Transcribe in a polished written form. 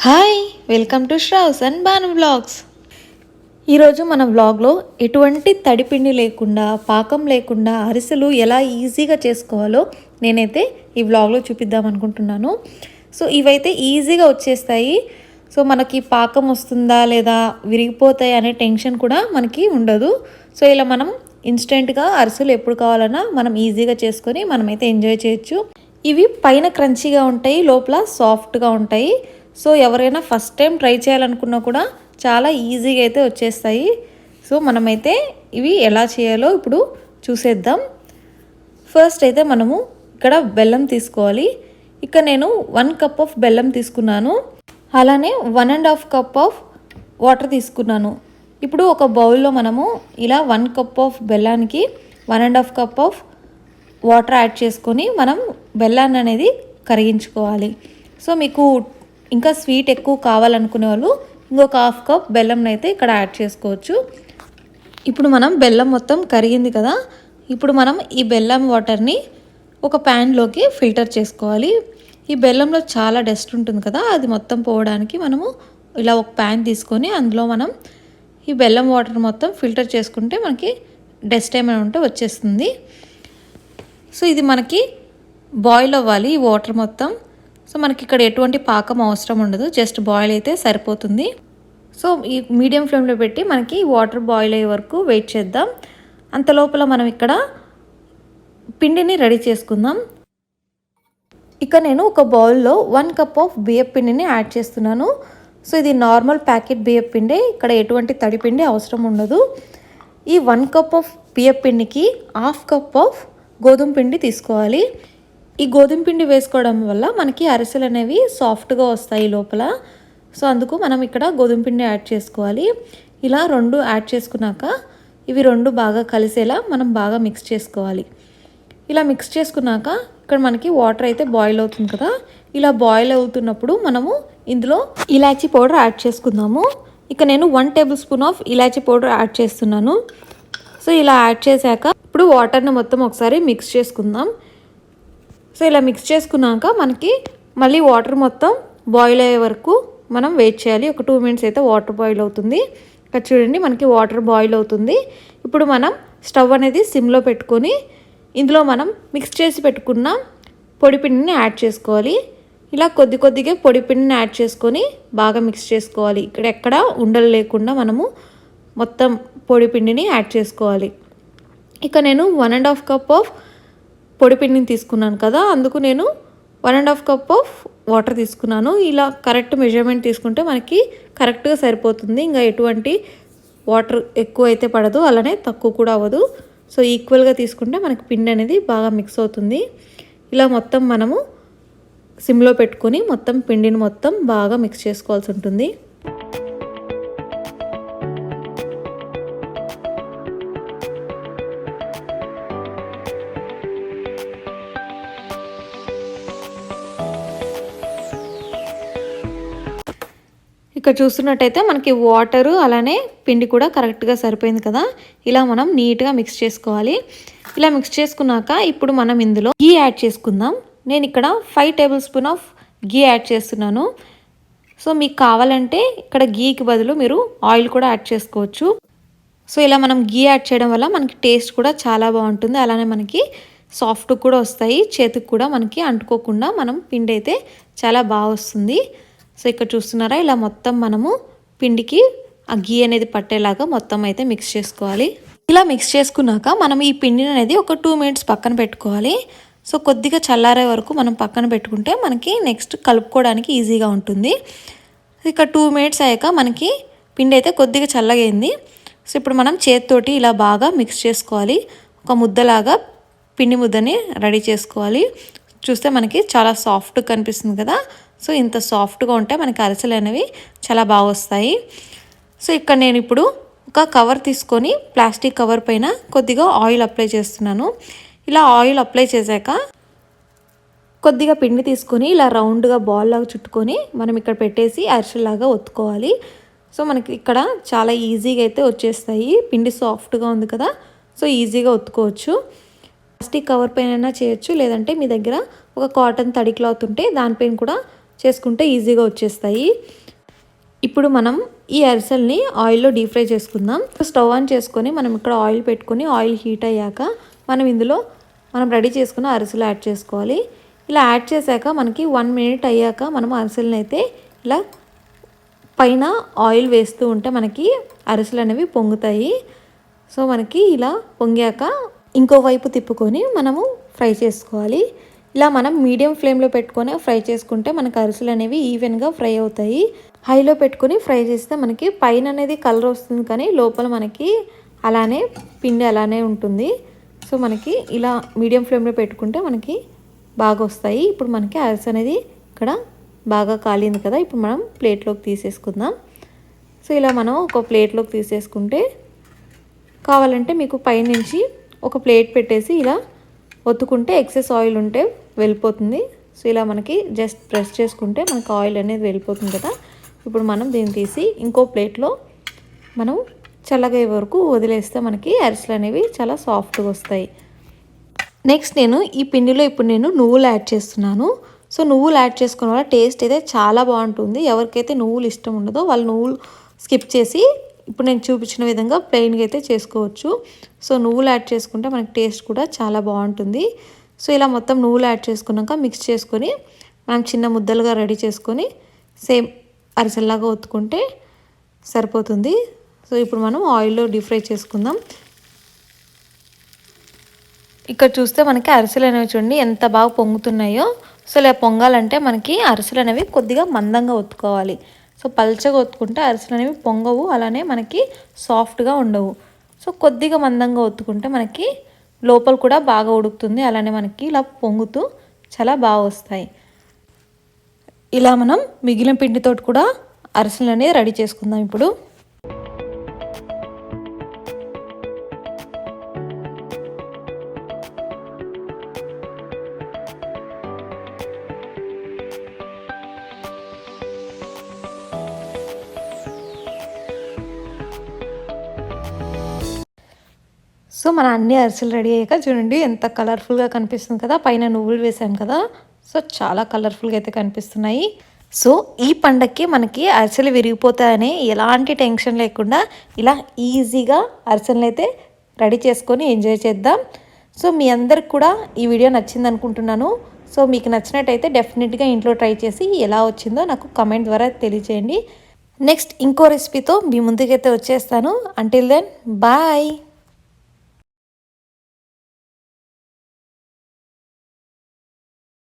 Hi, welcome to శ్రవ్స్&Bhanu vlogs. ఈరోజు మన వ్లాగ్లో ఎటువంటి తడిపిండి లేకుండా, పాకం లేకుండా అరిసెలు ఎలా ఈజీగా చేసుకోవాలో నేనైతే ఈ వ్లాగ్లో చూపిద్దాం అనుకుంటున్నాను. సో ఇవైతే ఈజీగా వచ్చేస్తాయి. సో మనకి పాకం వస్తుందా లేదా విరిగిపోతాయి అనే టెన్షన్ కూడా మనకి ఉండదు. సో ఇలా మనం ఇన్స్టెంట్గా అరిసెలు ఎప్పుడు కావాలన్నా మనం ఈజీగా చేసుకొని మనమైతే ఎంజాయ్ చేయొచ్చు. ఇవి పైన క్రంచీగా ఉంటాయి, లోపల సాఫ్ట్గా ఉంటాయి. సో ఎవరైనా ఫస్ట్ టైం ట్రై చేయాలనుకున్నా కూడా చాలా ఈజీగా అయితే వచ్చేస్తాయి. సో మనమైతే ఇవి ఎలా చేయాలో ఇప్పుడు చూసేద్దాం. ఫస్ట్ అయితే మనము ఇక్కడ బెల్లం తీసుకోవాలి. ఇక్కడ నేను 1 కప్ ఆఫ్ బెల్లం తీసుకున్నాను, అలానే 1.5 కప్ ఆఫ్ వాటర్ తీసుకున్నాను. ఇప్పుడు ఒక బౌల్లో మనము ఇలా 1 కప్ ఆఫ్ బెల్లానికి 1.5 కప్ ఆఫ్ వాటర్ యాడ్ చేసుకొని మనం బెల్లాన్ని అనేది కరిగించుకోవాలి. సో మీకు ఇంకా స్వీట్ ఎక్కువ కావాలనుకునే వాళ్ళు ఇంకొక 1/2 కప్ బెల్లంని అయితే ఇక్కడ యాడ్ చేసుకోవచ్చు. ఇప్పుడు మనం బెల్లం మొత్తం కరిగింది కదా, ఇప్పుడు మనం ఈ బెల్లం వాటర్ని ఒక ప్యాన్లోకి ఫిల్టర్ చేసుకోవాలి. ఈ బెల్లంలో చాలా డస్ట్ ఉంటుంది కదా, అది మొత్తం పోవడానికి మనము ఇలా ఒక ప్యాన్ తీసుకొని అందులో మనం ఈ బెల్లం వాటర్ మొత్తం ఫిల్టర్ చేసుకుంటే మనకి డస్ట్ ఏమైనా ఉంటే వచ్చేస్తుంది. సో ఇది మనకి బాయిల్ అవ్వాలి ఈ వాటర్ మొత్తం. సో మనకి ఇక్కడ ఎటువంటి పాకం అవసరం ఉండదు, జస్ట్ బాయిల్ అయితే సరిపోతుంది. సో ఈ మీడియం ఫ్లేమ్లో పెట్టి మనకి వాటర్ బాయిల్ అయ్యే వరకు వెయిట్ చేద్దాం. అంత లోపల మనం ఇక్కడ పిండిని రెడీ చేసుకుందాం. ఇక నేను ఒక బౌల్లో 1 కప్ ఆఫ్ బియ్యం పిండిని యాడ్ చేస్తున్నాను. సో ఇది నార్మల్ ప్యాకెట్ బియ్యం పిండి, ఇక్కడ ఎటువంటి తడి పిండి అవసరం ఉండదు. ఈ 1 కప్ ఆఫ్ బియ్యం పిండికి 1/2 కప్ ఆఫ్ గోధుమ పిండి తీసుకోవాలి. ఈ గోధుమ పిండి వేసుకోవడం వల్ల మనకి అరిసెలు అనేవి సాఫ్ట్గా వస్తాయి లోపల. సో అందుకు మనం ఇక్కడ గోధుమ పిండి యాడ్ చేసుకోవాలి. ఇలా 2 యాడ్ చేసుకున్నాక ఇవి 2 బాగా కలిసేలా మనం బాగా మిక్స్ చేసుకోవాలి. ఇలా మిక్స్ చేసుకున్నాక ఇక్కడ మనకి వాటర్ అయితే బాయిల్ అవుతుంది కదా, ఇలా బాయిల్ అవుతున్నప్పుడు మనము ఇందులో ఇలాచీ పౌడర్ యాడ్ చేసుకుందాము. ఇక నేను 1 table spoon of elaichi powder add చేస్తున్నాను. సో ఇలా యాడ్ చేశాక ఇప్పుడు వాటర్ని మొత్తం ఒకసారి మిక్స్ చేసుకుందాం. సో ఇలా మిక్స్ చేసుకున్నాక మనకి మళ్ళీ వాటర్ మొత్తం బాయిల్ అయ్యే వరకు మనం వెయిట్ చేయాలి. ఒక 2 మినిట్స్ అయితే వాటర్ బాయిల్ అవుతుంది. ఇక్కడ చూడండి మనకి వాటర్ బాయిల్ అవుతుంది. ఇప్పుడు మనం స్టవ్ అనేది సిమ్లో పెట్టుకొని ఇందులో మనం మిక్స్ చేసి పెట్టుకున్న పొడి పిండిని యాడ్ చేసుకోవాలి. ఇలా కొద్ది కొద్దిగా పొడి పిండిని యాడ్ చేసుకొని బాగా మిక్స్ చేసుకోవాలి. ఇక్కడ ఎక్కడ ఉండలు లేకుండా మనము మొత్తం పొడి పిండిని యాడ్ చేసుకోవాలి. ఇక నేను 1.5 కప్ ఆఫ్ పొడి పిండిని తీసుకున్నాను కదా, అందుకు నేను 1.5 కప్ ఆఫ్ వాటర్ తీసుకున్నాను. ఇలా కరెక్ట్ మెజర్మెంట్ తీసుకుంటే మనకి కరెక్ట్గా సరిపోతుంది. ఇంకా ఎటువంటి వాటర్ ఎక్కువ అయితే పడదు, అలానే తక్కువ కూడా అవ్వదు. సో ఈక్వల్గా తీసుకుంటే మనకి పిండి అనేది బాగా మిక్స్ అవుతుంది. ఇలా మొత్తం మనము సిమ్లో పెట్టుకొని మొత్తం పిండిని మొత్తం బాగా మిక్స్ చేసుకోవాల్సి ఉంటుంది. ఇక్కడ చూస్తున్నట్టయితే మనకి వాటరు అలానే పిండి కూడా కరెక్ట్గా సరిపోయింది కదా. ఇలా మనం నీట్గా మిక్స్ చేసుకోవాలి. ఇలా మిక్స్ చేసుకున్నాక ఇప్పుడు మనం ఇందులో గీ యాడ్ చేసుకుందాం. నేను ఇక్కడ 5 table spoon of ghee add చేస్తున్నాను. సో మీకు కావాలంటే ఇక్కడ గీకి బదులు మీరు ఆయిల్ కూడా యాడ్ చేసుకోవచ్చు. సో ఇలా మనం గీ యాడ్ చేయడం వల్ల మనకి టేస్ట్ కూడా చాలా బాగుంటుంది, అలానే మనకి సాఫ్ట్ కూడా వస్తాయి. చేతికి కూడా మనకి అంటుకోకుండా మనం పిండి అయితే చాలా బాగా వస్తుంది. సో ఇక్కడ చూస్తున్నారా, ఇలా మొత్తం మనము పిండికి ఆ గీ అనేది పట్టేలాగా మొత్తం అయితే మిక్స్ చేసుకోవాలి. ఇలా మిక్స్ చేసుకున్నాక మనం ఈ పిండిని అనేది ఒక 2 మినిట్స్ పక్కన పెట్టుకోవాలి. సో కొద్దిగా చల్లారే వరకు మనం పక్కన పెట్టుకుంటే మనకి నెక్స్ట్ కలుపుకోవడానికి ఈజీగా ఉంటుంది. ఇక 2 మినిట్స్ అయ్యాక మనకి పిండి అయితే కొద్దిగా చల్లగైంది. సో ఇప్పుడు మనం చేతితోటి ఇలా బాగా మిక్స్ చేసుకోవాలి. ఒక ముద్దలాగా పిండి ముద్దని రెడీ చేసుకోవాలి. చూస్తే మనకి చాలా సాఫ్ట్గా కనిపిస్తుంది కదా. సో ఇంత సాఫ్ట్గా ఉంటే మనకి అరిసెలు అనేవి చాలా బాగా వస్తాయి. సో ఇక్కడ నేను ఇప్పుడు ఒక కవర్ తీసుకొని ప్లాస్టిక్ కవర్ పైన కొద్దిగా ఆయిల్ అప్లై చేస్తున్నాను. ఇలా ఆయిల్ అప్లై చేశాక కొద్దిగా పిండి తీసుకొని ఇలా రౌండ్గా బాల్ లాగా చుట్టుకొని మనం ఇక్కడ పెట్టేసి అరిసెలాగా ఒత్తుకోవాలి. సో మనకి ఇక్కడ చాలా ఈజీగా అయితే వచ్చేస్తాయి. పిండి సాఫ్ట్గా ఉంది కదా, సో ఈజీగా ఒత్తుకోవచ్చు. ప్లాస్టిక్ కవర్ పైన చేయొచ్చు, లేదంటే మీ దగ్గర ఒక కాటన్ తడి క్లాత్ ఉంటే దానిపైన కూడా చేసుకుంటే ఈజీగా వచ్చేస్తాయి. ఇప్పుడు మనం ఈ అరిసెల్ని ఆయిల్లో డీప్ ఫ్రై చేసుకుందాం. స్టవ్ ఆన్ చేసుకొని మనం ఇక్కడ ఆయిల్ పెట్టుకొని ఆయిల్ హీట్ అయ్యాక మనం ఇందులో మనం రెడీ చేసుకున్న అరిసెలు యాడ్ చేసుకోవాలి. ఇలా యాడ్ చేశాక మనకి 1 మినిట్ అయ్యాక మనం అరిసెలను అయితే ఇలా పైన ఆయిల్ వేస్తూ ఉంటే మనకి అరిసెలు అనేవి పొంగుతాయి. సో మనకి ఇలా పొంగాక ఇంకో వైపు తిప్పుకొని మనము ఫ్రై చేసుకోవాలి. ఇలా మనం మీడియం ఫ్లేమ్లో పెట్టుకొని ఫ్రై చేసుకుంటే మనకు అరిసెలు అనేవి ఈవెన్గా ఫ్రై అవుతాయి. హైలో పెట్టుకొని ఫ్రై చేస్తే మనకి పైన అనేది కలర్ వస్తుంది, కానీ లోపల మనకి అలానే పిండి అలానే ఉంటుంది. సో మనకి ఇలా మీడియం ఫ్లేమ్లో పెట్టుకుంటే మనకి బాగా వస్తాయి. ఇప్పుడు మనకి అరిసె అనేది ఇక్కడ బాగా కాలింది కదా, ఇప్పుడు మనం ప్లేట్లోకి తీసేసుకుందాం. సో ఇలా మనం ఒక ప్లేట్లోకి తీసేసుకుంటే కావాలంటే మీకు పైనుంచి ఒక ప్లేట్ పెట్టేసి ఇలా ఒత్తుకుంటే ఎక్సెస్ ఆయిల్ ఉంటే వెళ్ళిపోతుంది. సో ఇలా మనకి జస్ట్ ప్రెస్ చేసుకుంటే మనకు ఆయిల్ అనేది వెళ్ళిపోతుంది కదా. ఇప్పుడు మనం దీన్ని తీసి ఇంకో ప్లేట్లో మనం చల్లగయ్యే వరకు వదిలేస్తే మనకి అరిసెలు అనేవి చాలా సాఫ్ట్గా వస్తాయి. నెక్స్ట్ నేను ఈ పిండిలో ఇప్పుడు నేను నువ్వులు యాడ్ చేస్తున్నాను. సో నువ్వులు యాడ్ చేసుకోవడం వల్ల టేస్ట్ అయితే చాలా బాగుంటుంది. ఎవరికైతే నువ్వులు ఇష్టం ఉండదో వాళ్ళు నువ్వులు స్కిప్ చేసి ఇప్పుడు నేను చూపించిన విధంగా ప్లెయిన్గా అయితే చేసుకోవచ్చు. సో నువ్వులు యాడ్ చేసుకుంటే మనకి టేస్ట్ కూడా చాలా బాగుంటుంది. సో ఇలా మొత్తం నువ్వులు యాడ్ చేసుకున్నాక మిక్స్ చేసుకొని మనం చిన్న ముద్దలుగా రెడీ చేసుకొని సేమ్ అరిసెల్లాగా ఒత్తుకుంటే సరిపోతుంది. సో ఇప్పుడు మనం ఆయిల్లో డీప్ ఫ్రై చేసుకుందాం. ఇక్కడ చూస్తే మనకి అరిసెలు అనేవి చూడండి ఎంత బాగా పొంగుతున్నాయో. సో ఇలా పొంగాలంటే మనకి అరిసెలు అనేవి కొద్దిగా మందంగా ఒత్తుకోవాలి. సో పల్చగా ఒత్తుకుంటే అరిసెలు అనేవి పొంగవు, అలానే మనకి సాఫ్ట్గా ఉండవు. సో కొద్దిగా మందంగా ఒత్తుకుంటే మనకి లోపల కూడా బాగా ఉడుకుతుంది, అలానే మనకి ఇలా పొంగుతూ చాలా బాగా వస్తాయి. ఇలా మనం మిగిలిన పిండితోటి కూడా అరిసెలు అనేది రెడీ చేసుకుందాం ఇప్పుడు. సో మన అన్ని అరిసెలు రెడీ అయ్యాక చూడండి ఎంత కలర్ఫుల్గా కనిపిస్తుంది కదా, పైన నువ్వులు వేసాం కదా. సో చాలా కలర్ఫుల్గా అయితే కనిపిస్తున్నాయి. సో ఈ పండగకి మనకి అరిసెలు విరిగిపోతాయని ఎలాంటి టెన్షన్ లేకుండా ఇలా ఈజీగా అరిసెలు అయితే రెడీ చేసుకొని ఎంజాయ్ చేద్దాం. సో మీ అందరికి కూడా ఈ వీడియో నచ్చింది అనుకుంటున్నాను. సో మీకు నచ్చినట్టయితే డెఫినెట్గా ఇంట్లో ట్రై చేసి ఎలా వచ్చిందో నాకు కమెంట్ ద్వారా తెలియజేయండి. నెక్స్ట్ ఇంకో రెసిపీతో మీ ముందుకైతే వచ్చేస్తాను. Until then bye.